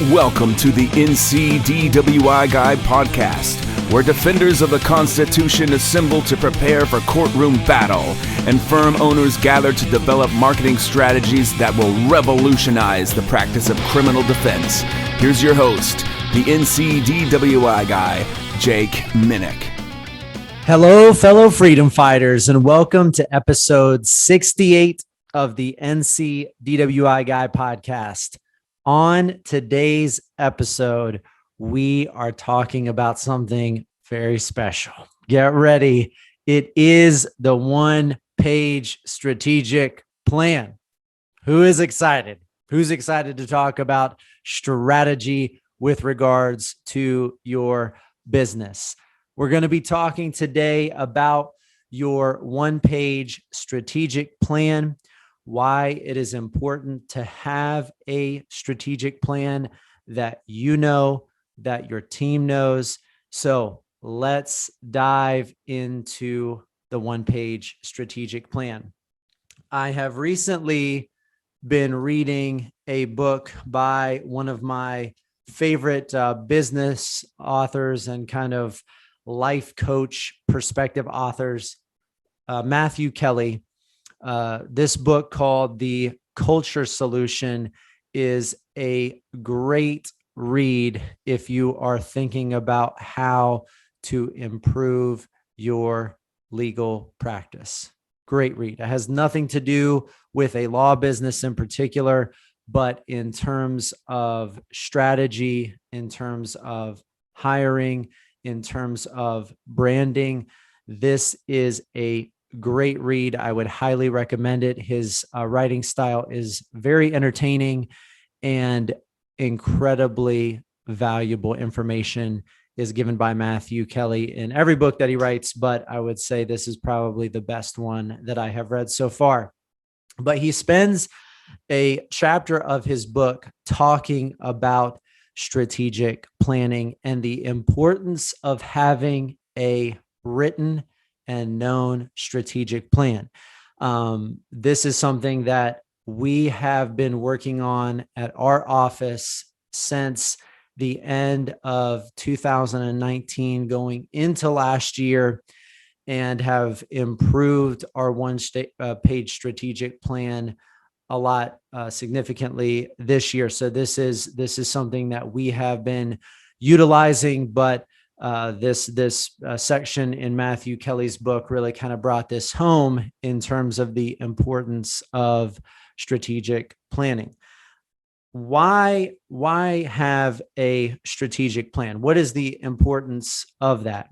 Welcome to the NCDWI Guide podcast, where defenders of the Constitution assemble to prepare for courtroom battle and firm owners gather to develop marketing strategies that will revolutionize the practice of criminal defense. Here's your host, the NCDWI guy, Jake Minick. Hello, fellow freedom fighters, and welcome to episode 68 of the NCDWI Guy podcast. On today's episode, we are talking about something very special. Get ready. It is the one-page strategic plan. Who is excited? Who's excited to talk about strategy with regards to your business? We're going to be talking today about your one-page strategic plan, why it is important to have a strategic plan that you know, that your team knows. So let's dive into the one-page strategic plan. I have recently been reading a book by one of my favorite business authors and kind of life coach perspective authors, Matthew Kelly. This book called The Culture Solution is a great read if you are thinking about how to improve your legal practice. Great read. It has nothing to do with a law business in particular, but in terms of strategy, in terms of hiring, in terms of branding, this is a great read. I would highly recommend it. His writing style is very entertaining, and incredibly valuable information is given by Matthew Kelly in every book that he writes, but I would say this is probably the best one that I have read so far. But he spends a chapter of his book talking about strategic planning and the importance of having a written and known strategic plan. This is something that we have been working on at our office since the end of 2019, going into last year, and have improved our one-page strategic plan a lot significantly this year. So this is something that we have been utilizing, but this section in Matthew Kelly's book really kind of brought this home in terms of the importance of strategic planning. Why have a strategic plan? What is the importance of that?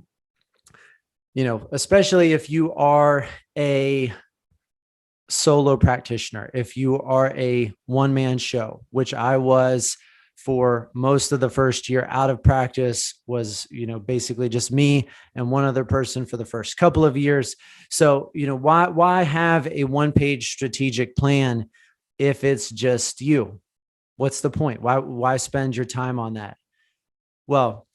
You know, especially if you are a solo practitioner, if you are a one-man show, which I was for most of the first year out of practice, was, basically just me and one other person for the first couple of years. So, why have a one-page strategic plan if it's just you? What's the point? Why spend your time on that? Well,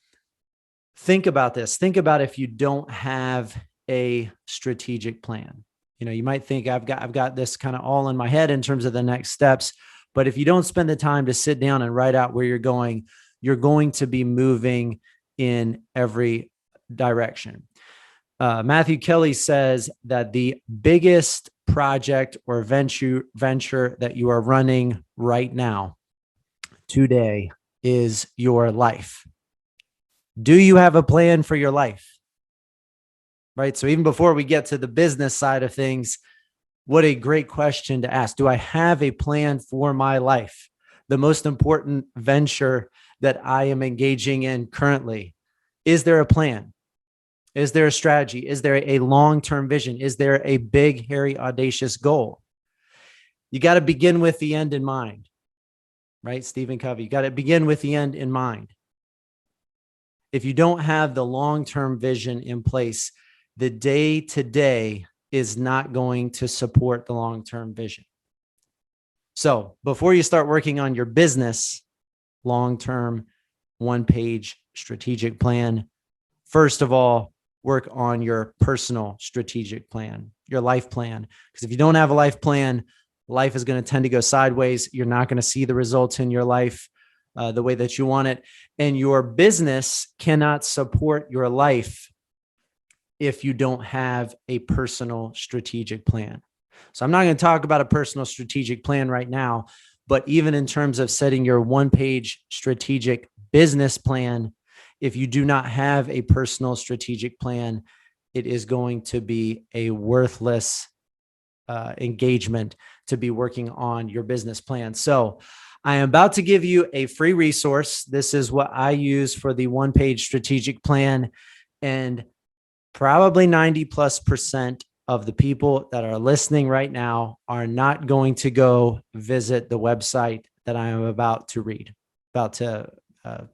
think about this. Think about if you don't have a strategic plan. You might think I've got this kind of all in my head in terms of the next steps. But if you don't spend the time to sit down and write out where you're going to be moving in every direction. Matthew Kelly says that the biggest project or venture that you are running right now, today, is your life. Do you have a plan for your life? Right? So even before we get to the business side of things, what a great question to ask. Do I have a plan for my life? The most important venture that I am engaging in currently. Is there a plan? Is there a strategy? Is there a long-term vision? Is there a big, hairy, audacious goal? You got to begin with the end in mind, right? Stephen Covey, you got to begin with the end in mind. If you don't have the long-term vision in place, the day-to-day is not going to support the long-term vision. So before you start working on your business long-term one-page strategic plan, first of all, work on your personal strategic plan, your life plan. Because if you don't have a life plan, life is going to tend to go sideways. You're not going to see the results in your life the way that you want it. And your business cannot support your life if you don't have a personal strategic plan. So I'm not going to talk about a personal strategic plan right now, but even in terms of setting your one-page strategic business plan, if you do not have a personal strategic plan, it is going to be a worthless engagement to be working on your business plan. So I am about to give you a free resource. This is what I use for the one-page strategic plan. And probably 90+% of the people that are listening right now are not going to go visit the website that I am about to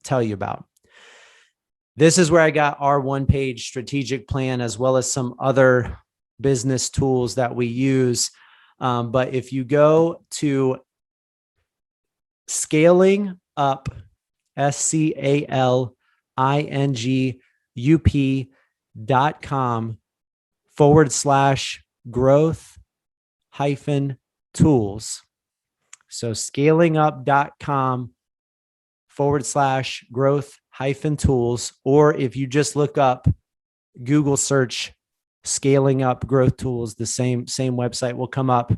tell you about. This is where I got our one-page strategic plan, as well as some other business tools that we use. But if you go to scaling up, scalingup.com/growth-tools. So scalingup.com/growth-tools. Or if you just look up, Google search Scaling Up Growth Tools, the same website will come up.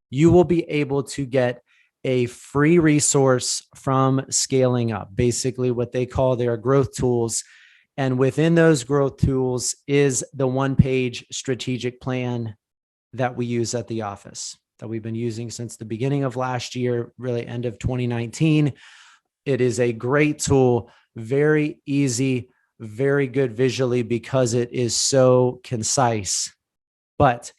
You will be able to get a free resource from Scaling Up, basically what they call their growth tools. And within those growth tools is the one-page strategic plan that we use at the office, that we've been using since the beginning of last year, really end of 2019. It is a great tool, very easy, very good visually because it is so concise. But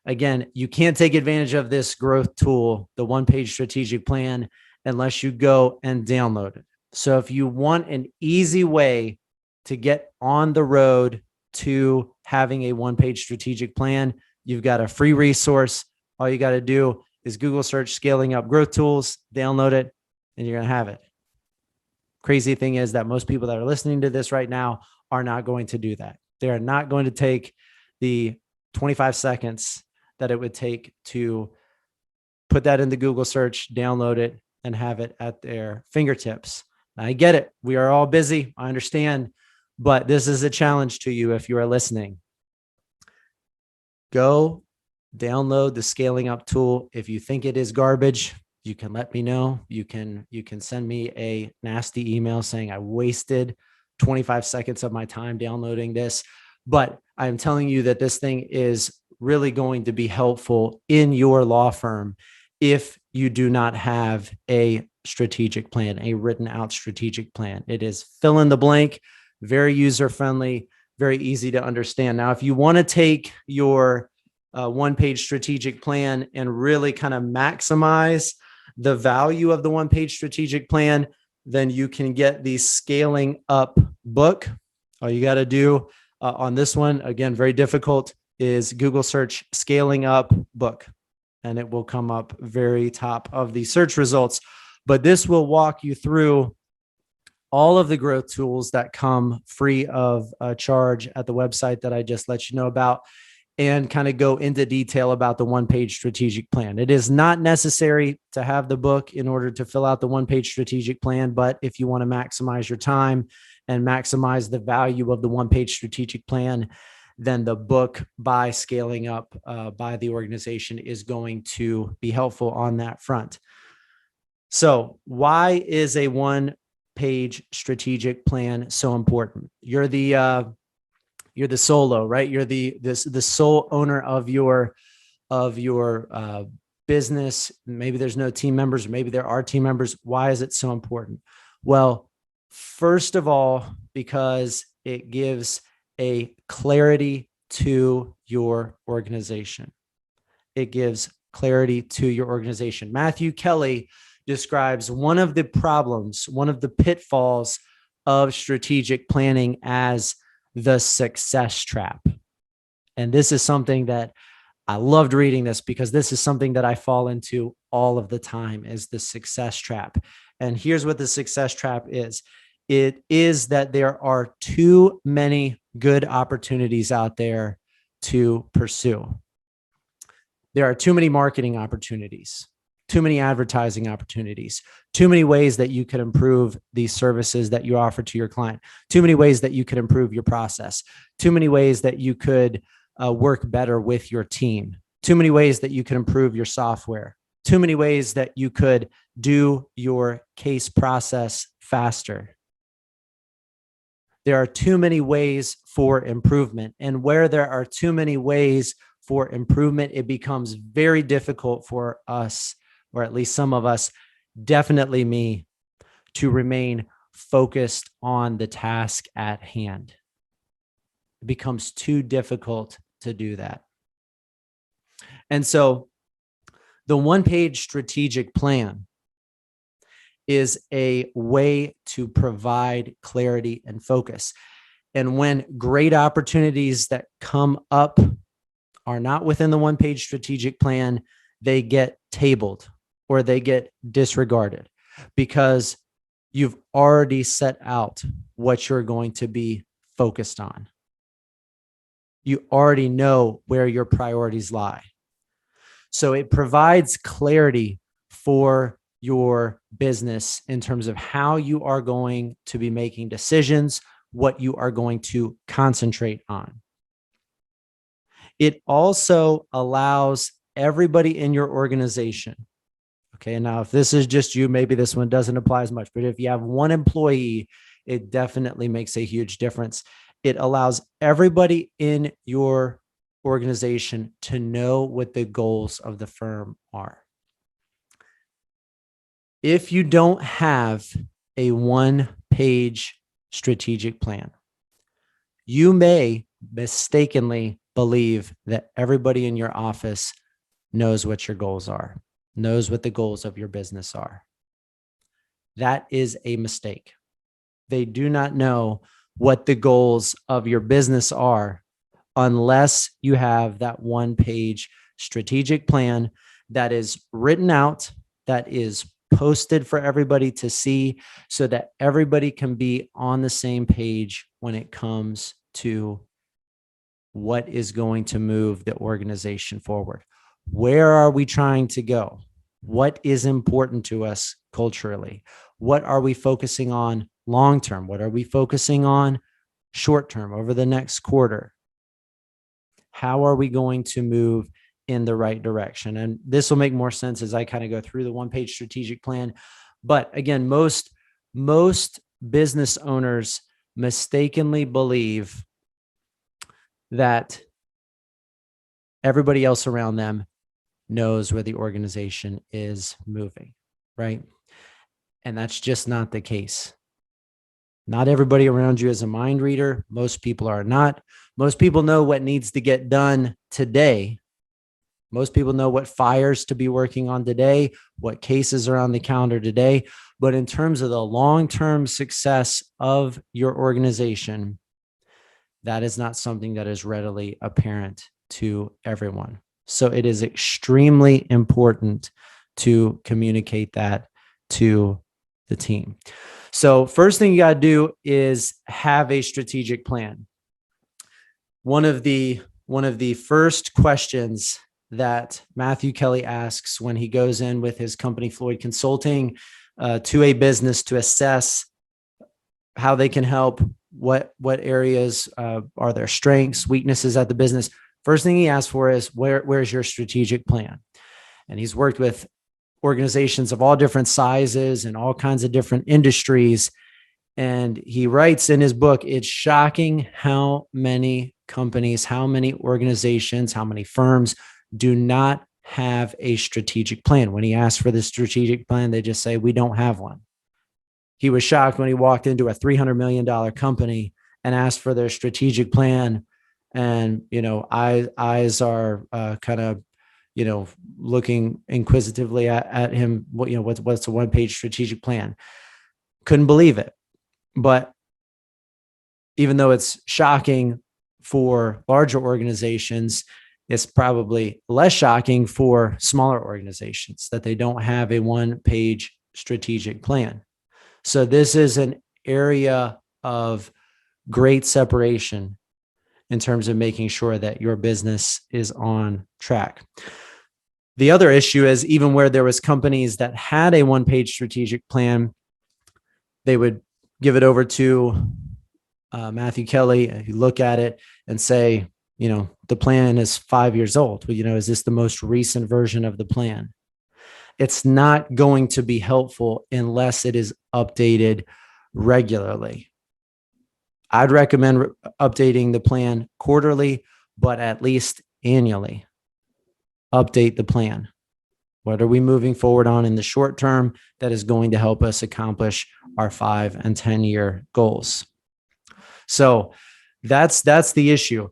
again, you can't take advantage of this growth tool, the one-page strategic plan, unless you go and download it. So if you want an easy way to get on the road to having a one-page strategic plan, you've got a free resource. All you got to do is Google search Scaling Up Growth Tools, download it, and you're going to have it. Crazy thing is that most people that are listening to this right now are not going to do that. They are not going to take the 25 seconds that it would take to put that in the Google search, download it, and have it at their fingertips. I get it. We are all busy. I understand, but this is a challenge to you if you are listening. Go download the Scaling Up tool. If you think it is garbage, you can let me know. You can send me a nasty email saying I wasted 25 seconds of my time downloading this. But I'm telling you that this thing is really going to be helpful in your law firm if you do not have a strategic plan, a written out strategic plan. It is fill in the blank, very user-friendly, very easy to understand. Now, if you want to take your one-page strategic plan and really kind of maximize the value of the one-page strategic plan, then you can get the Scaling Up book. All you got to do on this one, again, very difficult, is Google search Scaling Up book, and it will come up very top of the search results. But this will walk you through all of the growth tools that come free of charge at the website that I just let you know about, and kind of go into detail about the one-page strategic plan. It is not necessary to have the book in order to fill out the one-page strategic plan, but if you want to maximize your time and maximize the value of the one-page strategic plan, then the book by Scaling Up by the organization is going to be helpful on that front. So why is a one-page strategic plan so important? You're the solo, right? You're the sole owner of your business. Maybe there's no team members, or maybe there are team members. Why is it so important? Well, first of all, because it gives a clarity to your organization. It gives clarity to your organization. Matthew Kelly describes one of the problems, one of the pitfalls of strategic planning as the success trap. And this is something that I loved reading this, because this is something that I fall into all of the time, is the success trap. And here's what the success trap is. It is that there are too many good opportunities out there to pursue. There are too many marketing opportunities. too many advertising opportunities, too many ways that you could improve the services that you offer to your client, too many ways that you could improve your process, too many ways that you could work better with your team, too many ways that you could improve your software, too many ways that you could do your case process faster. There are too many ways for improvement. And where there are too many ways for improvement, it becomes very difficult for us, or at least some of us, definitely me, to remain focused on the task at hand. It becomes too difficult to do that. And so the one-page strategic plan is a way to provide clarity and focus. And when great opportunities that come up are not within the one-page strategic plan, they get tabled or they get disregarded because you've already set out what you're going to be focused on. You already know where your priorities lie. So it provides clarity for your business in terms of how you are going to be making decisions, what you are going to concentrate on. It also allows everybody in your organization. Okay, now if this is just you, maybe this one doesn't apply as much, but if you have one employee, it definitely makes a huge difference. It allows everybody in your organization to know what the goals of the firm are. If you don't have a one-page strategic plan, you may mistakenly believe that everybody in your office knows what your goals are, knows what the goals of your business are. That is a mistake. They do not know what the goals of your business are unless you have that one-page strategic plan that is written out, that is posted for everybody to see so that everybody can be on the same page when it comes to what is going to move the organization forward. Where are we trying to go? What is important to us culturally? What are we focusing on long-term? What are we focusing on short-term over the next quarter? How are we going to move in the right direction? And this will make more sense as I kind of go through the one-page strategic plan. But again, most business owners mistakenly believe that everybody else around them knows where the organization is moving, right? And that's just not the case. Not everybody around you is a mind reader. Most people are not. Most people know what needs to get done today. Most people know what fires to be working on today, what cases are on the calendar today. But in terms of the long-term success of your organization, that is not something that is readily apparent to everyone. So it is extremely important to communicate that to the team. So first thing you got to do is have a strategic plan. One of the first questions that Matthew Kelly asks when he goes in with his company, Floyd Consulting, to a business to assess how they can help, what areas are their strengths, weaknesses at the business. First thing he asks for is, where's your strategic plan? And he's worked with organizations of all different sizes and all kinds of different industries. And he writes in his book, it's shocking how many companies, how many organizations, how many firms do not have a strategic plan. When he asks for the strategic plan, they just say, we don't have one. He was shocked when he walked into a $300 million company and asked for their strategic plan. And, eyes are kind of, looking inquisitively at him. What's a one-page strategic plan? Couldn't believe it. But even though it's shocking for larger organizations, it's probably less shocking for smaller organizations that they don't have a one-page strategic plan. So this is an area of great separation in terms of making sure that your business is on track. The other issue is even where there was companies that had a one-page strategic plan, they would give it over to Matthew Kelly, and you look at it and say, the plan is 5 years old. Well, is this the most recent version of the plan? It's not going to be helpful unless it is updated regularly. I'd recommend updating the plan quarterly, but at least annually. Update the plan. What are we moving forward on in the short term that is going to help us accomplish our 5 and 10-year goals? So that's the issue.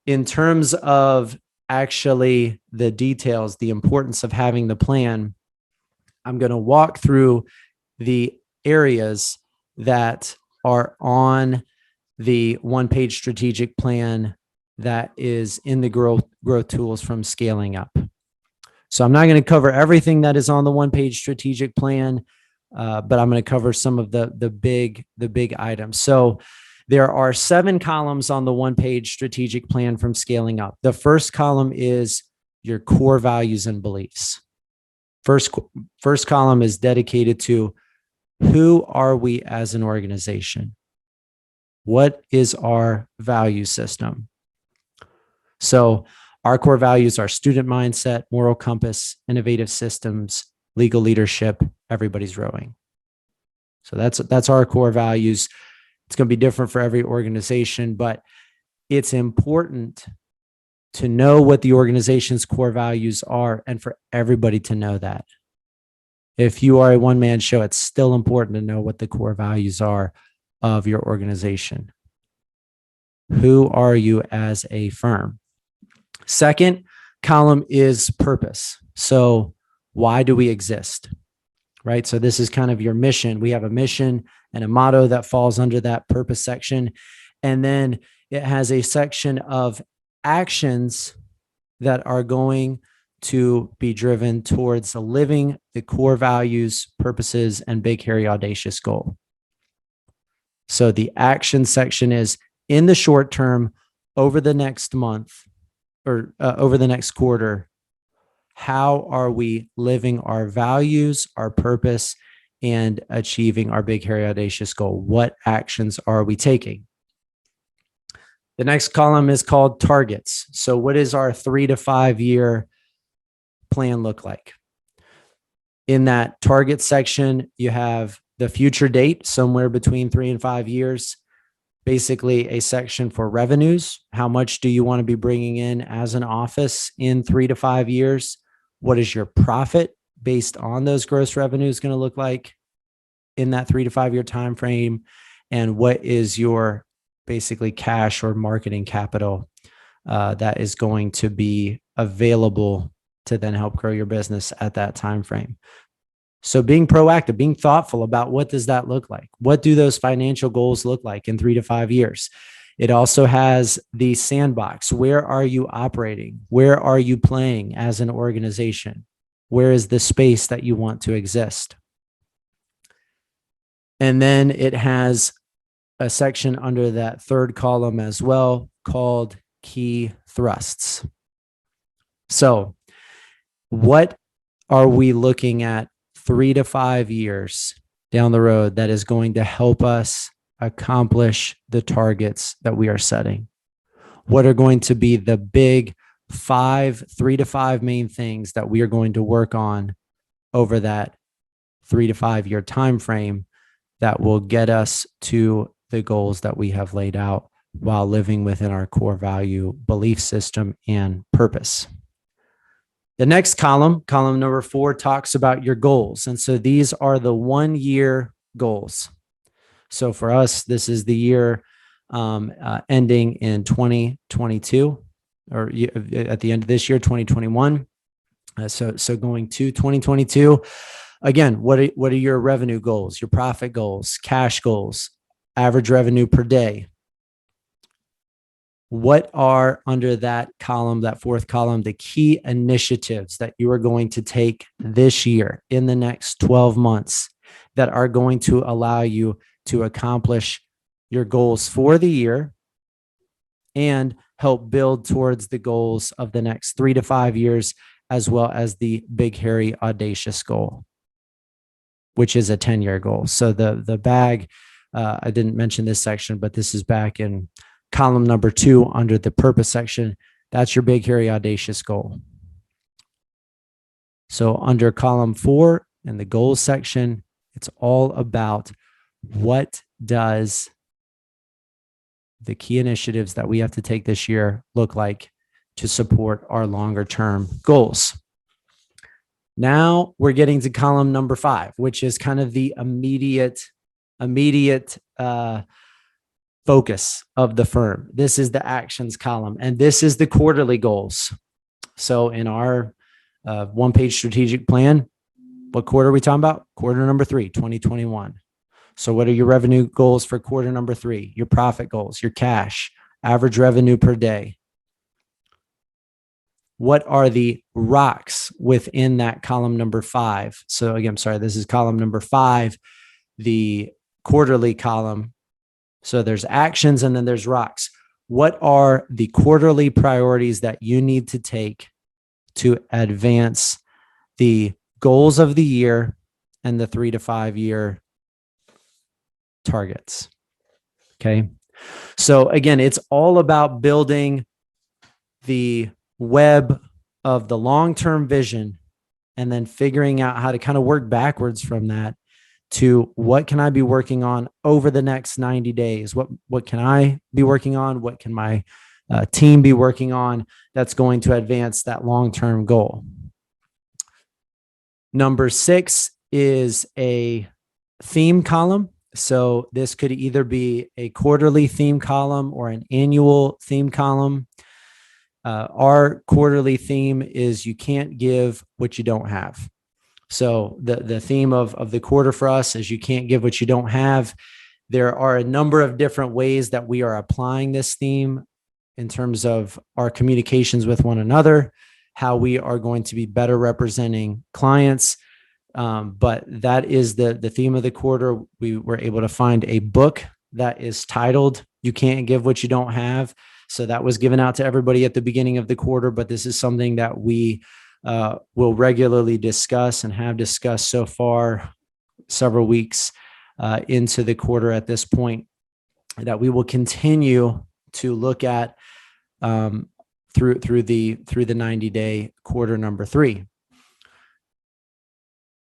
In terms of actually the details, the importance of having the plan, I'm going to walk through the areas that are on the one-page strategic plan that is in the growth tools from Scaling Up. So I'm not going to cover everything that is on the one-page strategic plan, but I'm going to cover some of the big items. So there are 7 columns on the one-page strategic plan from Scaling Up. The first column is your core values and beliefs. First column is dedicated to who are we as an organization? What is our value system? So our core values are student mindset, moral compass, innovative systems, legal leadership, everybody's rowing. So that's our core values. It's going to be different for every organization, but it's important to know what the organization's core values are and for everybody to know that. If you are a one-man show, it's still important to know what the core values are of your organization. Who are you as a firm? Second column is purpose. So why do we exist? Right? So this is kind of your mission. We have a mission and a motto that falls under that purpose section. And then it has a section of actions that are going to be driven towards living the core values, purposes, and big, hairy, audacious goal. So the action section is in the short term, over the next month or over the next quarter, how are we living our values, our purpose, and achieving our big, hairy, audacious goal? What actions are we taking? The next column is called targets. So what does our 3 to 5 year plan look like? In that target section, you have the future date, somewhere between 3 and 5 years. Basically a section for revenues. How much do you want to be bringing in as an office in 3 to 5 years? What is your profit based on those gross revenues going to look like in that 3 to 5 year time frame? And what is your basically cash or marketing capital that is going to be available to then help grow your business at that time frame? So being proactive, being thoughtful about what does that look like? What do those financial goals look like in 3 to 5 years? It also has the sandbox. Where are you operating? Where are you playing as an organization? Where is the space that you want to exist? And then it has a section under that third column as well called key thrusts. So what are we looking at 3 to 5 years down the road that is going to help us accomplish the targets that we are setting? What are going to be the big 3 to 5 main things that we are going to work on over that 3 to 5 year time frame that will get us to the goals that we have laid out while living within our core value, belief system, and purpose? The next column number 4, talks about your goals. And so these are the 1 year goals. So for us, this is the year ending in 2022, or at the end of this year, 2021. So going to 2022, again, what are your revenue goals, your profit goals, cash goals, average revenue per day? What are under that column, that 4th column, the key initiatives that you are going to take this year in the next 12 months that are going to allow you to accomplish your goals for the year and help build towards the goals of the next 3 to 5 years as well as the big, hairy, audacious goal, which is a 10-year goal. So the bag, I didn't mention this section, but this is back in column number 2 under the purpose section. That's your big, hairy, audacious goal. So under column 4 in the goals section, it's all about what does the key initiatives that we have to take this year look like to support our longer term goals. Now we're getting to column number 5, which is kind of the immediate focus of the firm. This is the actions column, and this is the quarterly goals. So in our one-page strategic plan, what quarter are we talking about? Quarter number 3, 2021. So what are your revenue goals for quarter number 3? Your profit goals, your cash, average revenue per day. What are the rocks within that column number 5? So again, I'm sorry, this is column number 5, the quarterly column. So there's actions and then there's rocks. What are the quarterly priorities that you need to take to advance the goals of the year and the 3 to 5 year targets? Okay. So again, it's all about building the web of the long-term vision and then figuring out how to kind of work backwards from that to what can I be working on over the next 90 days? What can I be working on? What can my team be working on that's going to advance that long-term goal? Number 6 is a theme column. So this could either be a quarterly theme column or an annual theme column. Our quarterly theme is you can't give what you don't have. So the theme of the quarter for us is you can't give what you don't have. There are a number of different ways that we are applying this theme in terms of our communications with one another, how we are going to be better representing clients. But that is the theme of the quarter. We were able to find a book that is titled "You Can't Give What You Don't Have." So that was given out to everybody at the beginning of the quarter, but this is something that we will regularly discuss and have discussed so far several weeks into the quarter at this point, that we will continue to look at through the 90-day quarter number 3.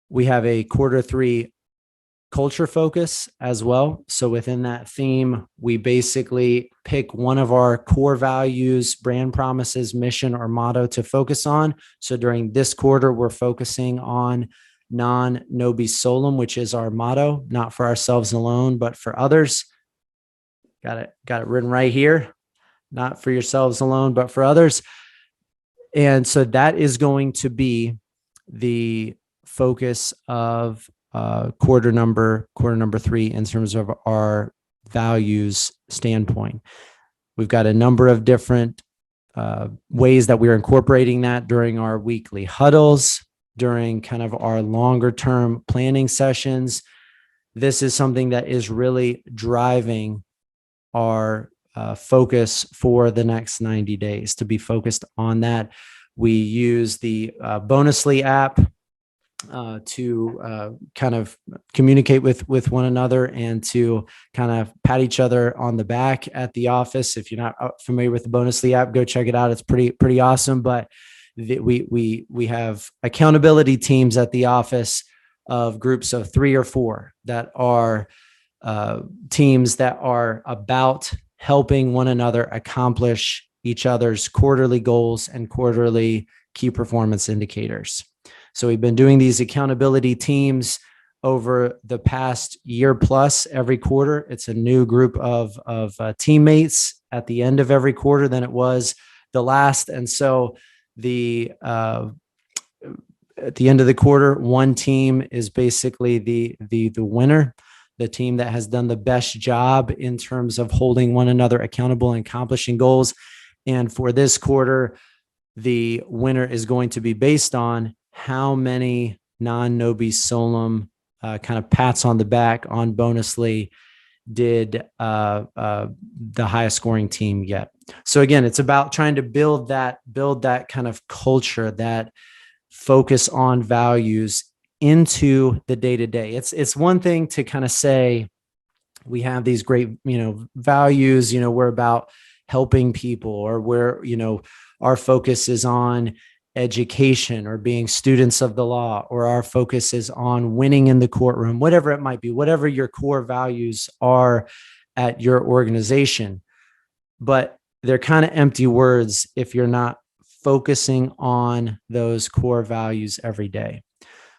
We have a quarter 3 culture focus as well. So within that theme, we basically pick one of our core values, brand promises, mission, or motto to focus on. So during this quarter, we're focusing on non nobis solum, which is our motto, not for ourselves alone, but for others. Got it written right here. Not for yourselves alone, but for others. And so that is going to be the focus of quarter number 3 in terms of our values standpoint. We've got a number of different ways that we're incorporating that during our weekly huddles, during kind of our longer term planning sessions. This is something that is really driving our focus for the next 90 days to be focused on that. We use the Bonusly app to kind of communicate with one another and to kind of pat each other on the back at the office. If you're not familiar with the Bonusly app, go check it out. It's pretty awesome. But we have accountability teams at the office of groups of 3 or 4 that are teams that are about helping one another accomplish each other's quarterly goals and quarterly key performance indicators. So we've been doing these accountability teams over the past year plus every quarter. It's a new group of teammates at the end of every quarter than it was the last. And so at the end of the quarter, one team is basically the winner, the team that has done the best job in terms of holding one another accountable and accomplishing goals. And for this quarter, the winner is going to be based on how many non-nobis solum kind of pats on the back on Bonusly did the highest scoring team get. So again, it's about trying to build that kind of culture, that focus on values into the day to day. It's one thing to kind of say we have these great, values, we're about helping people, or our focus is on education or being students of the law, or our focus is on winning in the courtroom, whatever it might be, whatever your core values are at your organization. But they're kind of empty words if you're not focusing on those core values every day.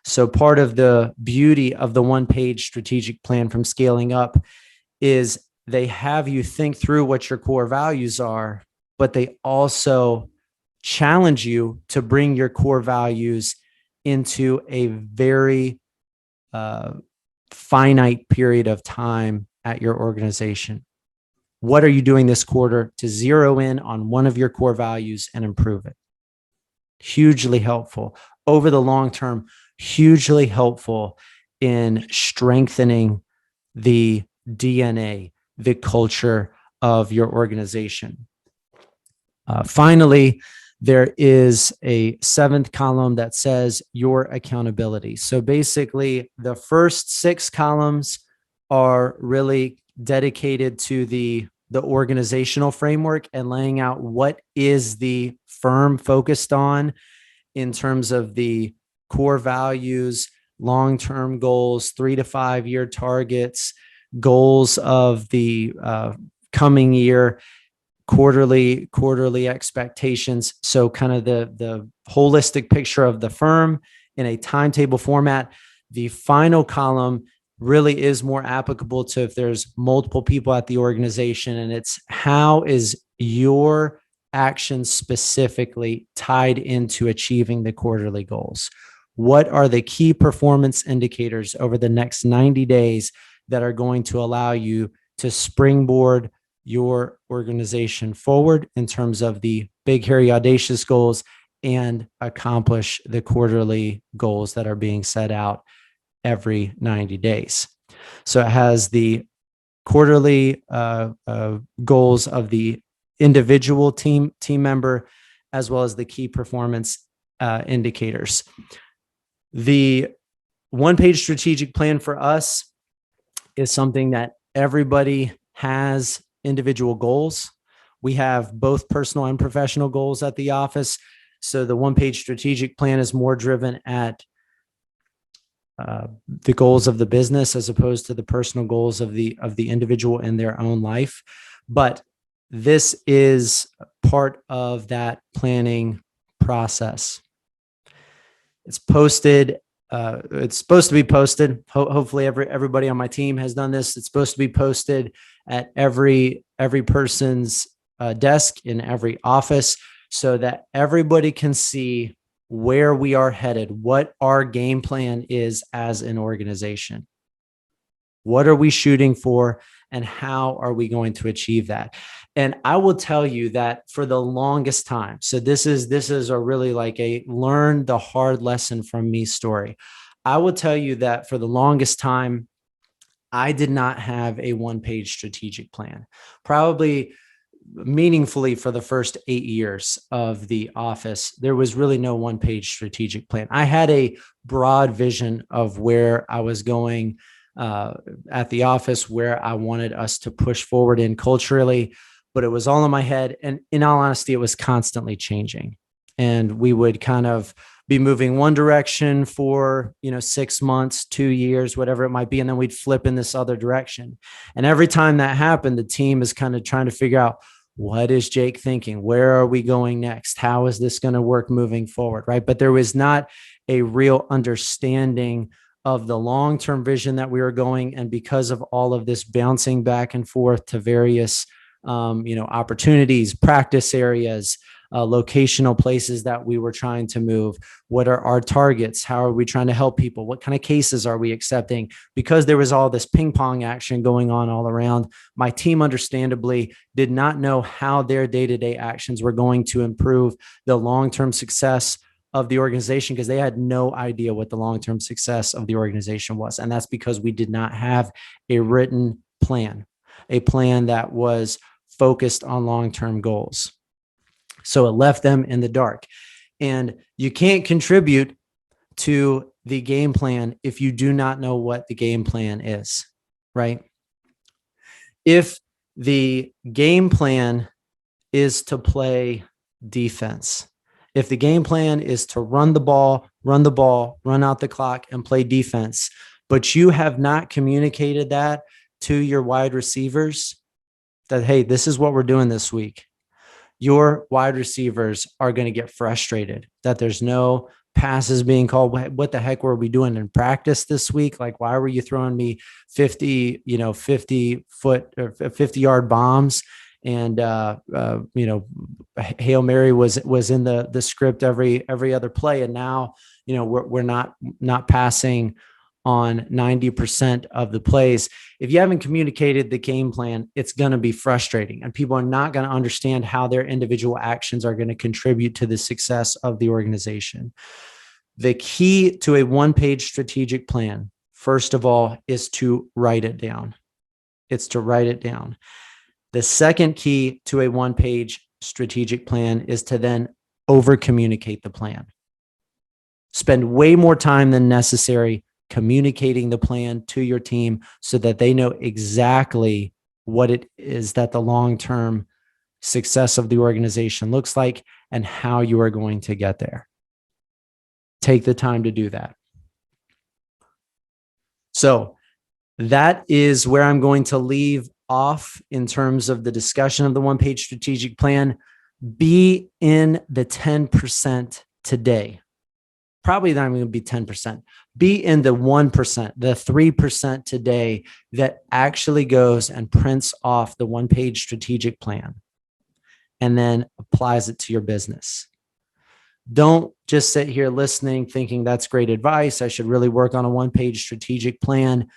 So part of the beauty of the one-page strategic plan from Scaling Up is they have you think through what your core values are, but they also challenge you to bring your core values into a very finite period of time at your organization. What are you doing this quarter to zero in on one of your core values and improve it? Hugely helpful over the long term, hugely helpful in strengthening the DNA, the culture of your organization. Finally, there is a 7th column that says your accountability. So basically, the first 6 columns are really dedicated to the organizational framework and laying out what is the firm focused on in terms of the core values, long-term goals, 3 to 5 year targets, goals of the coming year, quarterly expectations. So kind of the holistic picture of the firm in a timetable format. The final column really is more applicable to if there's multiple people at the organization, and it's how is your action specifically tied into achieving the quarterly goals? What are the key performance indicators over the next 90 days that are going to allow you to springboard your organization forward in terms of the big, hairy, audacious goals and accomplish the quarterly goals that are being set out every 90 days. So it has the quarterly goals of the individual team member, as well as the key performance indicators. The one-page strategic plan for us is something that everybody has individual goals. We have both personal and professional goals at the office. So the one-page strategic plan is more driven at the goals of the business as opposed to the personal goals of the individual in their own life. But this is part of that planning process. It's posted. It's supposed to be posted. Hopefully everybody on my team has done this. It's supposed to be posted at every person's desk in every office so that everybody can see where we are headed, what our game plan is as an organization. What are we shooting for, and how are we going to achieve that? And I will tell you that for the longest time, so this is a really like a learn the hard lesson from me story. I will tell you that for the longest time, I did not have a one-page strategic plan. Probably meaningfully for the first 8 years of the office, there was really no one-page strategic plan. I had a broad vision of where I was going at the office, where I wanted us to push forward in culturally, but it was all in my head. And in all honesty, it was constantly changing. And we would kind of be moving one direction for, 6 months, 2 years, whatever it might be. And then we'd flip in this other direction. And every time that happened, the team is kind of trying to figure out, what is Jake thinking? Where are we going next? How is this going to work moving forward? Right. But there was not a real understanding of the long-term vision that we were going. And because of all of this bouncing back and forth to various, opportunities, practice areas, locational places that we were trying to move. What are our targets? How are we trying to help people? What kind of cases are we accepting? Because there was all this ping pong action going on all around, my team understandably did not know how their day-to-day actions were going to improve the long-term success of the organization, because they had no idea what the long-term success of the organization was. And that's because we did not have a written plan, a plan that was focused on long-term goals. So it left them in the dark. And you can't contribute to the game plan if you do not know what the game plan is, right? If the game plan is to play defense, if the game plan is to run the ball, run out the clock, and play defense, but you have not communicated that to your wide receivers that, hey, this is what we're doing this week, your wide receivers are going to get frustrated that there's no passes being called. What the heck were we doing in practice this week? Like, why were you throwing me 50 foot or 50-yard bombs? And, Hail Mary was in the script every other play. And now, we're not passing on 90% of the plays. If you haven't communicated the game plan, it's going to be frustrating, and people are not going to understand how their individual actions are going to contribute to the success of the organization. The key to a one-page strategic plan, first of all, is to write it down. It's to write it down. The second key to a one-page strategic plan is to then over-communicate the plan. Spend way more time than necessary communicating the plan to your team so that they know exactly what it is that the long-term success of the organization looks like and how you are going to get there. Take the time to do that. So that is where I'm going to leave off in terms of the discussion of the one-page strategic plan. Be in the 10% today. Probably not even going to be 10%. Be in the 1%, the 3% today that actually goes and prints off the one-page strategic plan and then applies it to your business. Don't just sit here listening, thinking that's great advice. I should really work on a one-page strategic plan.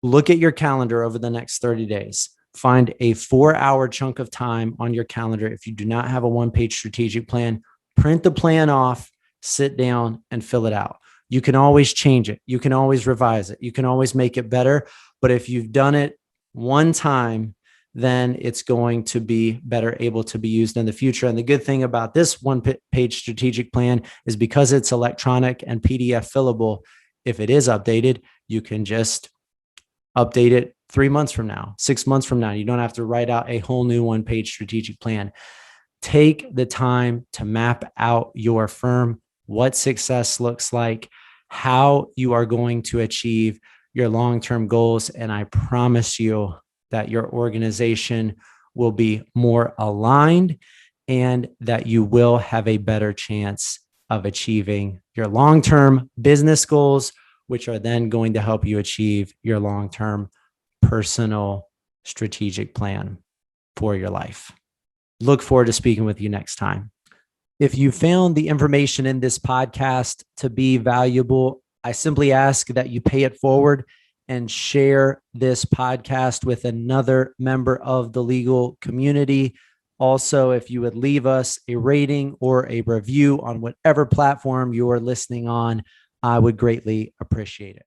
Look at your calendar over the next 30 days. Find a 4-hour chunk of time on your calendar. If you do not have a one-page strategic plan, print the plan off, sit down and fill it out. You can always change it. You can always revise it. You can always make it better. But if you've done it one time, then it's going to be better able to be used in the future. And the good thing about this one-page strategic plan is because it's electronic and PDF fillable, if it is updated, you can just update it 3 months from now, 6 months from now. You don't have to write out a whole new one-page strategic plan. Take the time to map out your firm, what success looks like, how you are going to achieve your long-term goals. And I promise you that your organization will be more aligned and that you will have a better chance of achieving your long-term business goals, which are then going to help you achieve your long-term personal strategic plan for your life. Look forward to speaking with you next time. If you found the information in this podcast to be valuable, I simply ask that you pay it forward and share this podcast with another member of the legal community. Also, if you would leave us a rating or a review on whatever platform you are listening on, I would greatly appreciate it.